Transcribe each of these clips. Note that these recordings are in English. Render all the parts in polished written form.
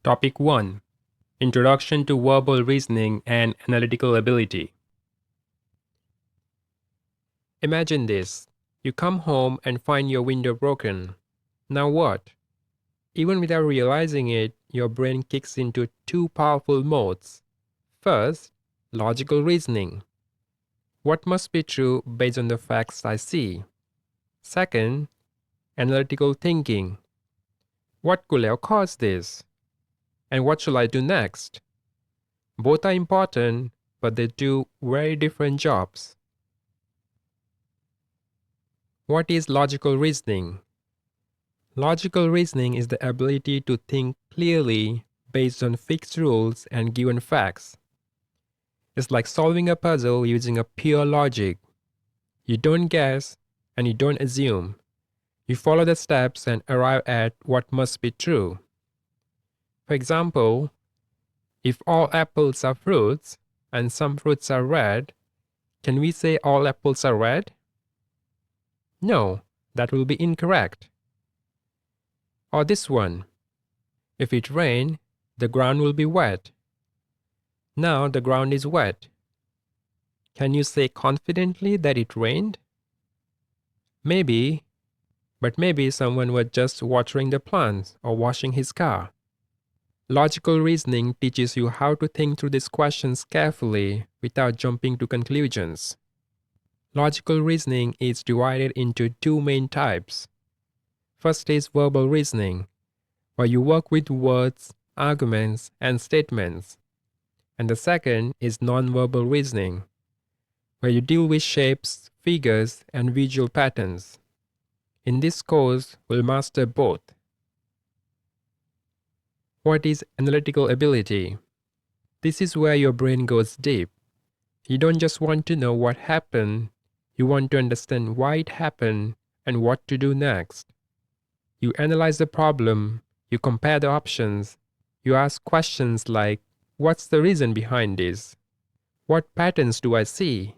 Topic 1. Introduction to Verbal Reasoning and Analytical Ability. Imagine this. You come home and find your window broken. Now what? Even without realizing it, your brain kicks into two powerful modes. First, logical reasoning. What must be true based on the facts I see? Second, analytical thinking. What could have caused this? And what shall I do next? Both are important, but they do very different jobs. What is logical reasoning? Logical reasoning is the ability to think clearly based on fixed rules and given facts. It's like solving a puzzle using a pure logic. You don't guess and you don't assume. You follow the steps and arrive at what must be true. For example, if all apples are fruits and some fruits are red, can we say all apples are red? No, that will be incorrect. Or this one. If it rains, the ground will be wet. Now the ground is wet. Can you say confidently that it rained? Maybe, but maybe someone was just watering the plants or washing his car. Logical reasoning teaches you how to think through these questions carefully without jumping to conclusions. Logical reasoning is divided into two main types. First is verbal reasoning, where you work with words, arguments, and statements. And the second is non-verbal reasoning, where you deal with shapes, figures, and visual patterns. In this course, we'll master both. What is analytical ability? This is where your brain goes deep. You don't just want to know what happened, you want to understand why it happened and what to do next. You analyze the problem, you compare the options, you ask questions like, what's the reason behind this? What patterns do I see?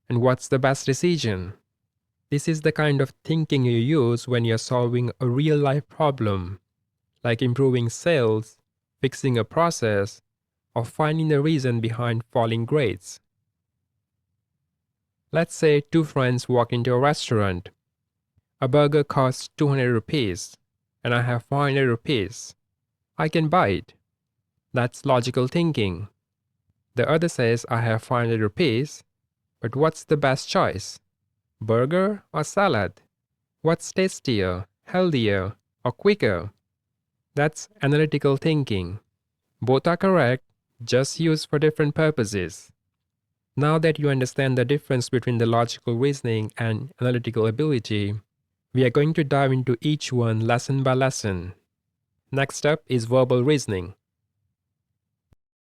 And what's the best decision? This is the kind of thinking you use when you're solving a real-life problem, like improving sales, fixing a process, or finding the reason behind falling grades. Let's say two friends walk into a restaurant. A burger costs 200 rupees, and I have 400 rupees. I can buy it. That's logical thinking. The other says I have 500 rupees, but what's the best choice? Burger or salad? What's tastier, healthier, or quicker? That's analytical thinking. Both are correct, just used for different purposes. Now that you understand the difference between the logical reasoning and analytical ability, we are going to dive into each one lesson by lesson. Next up is verbal reasoning.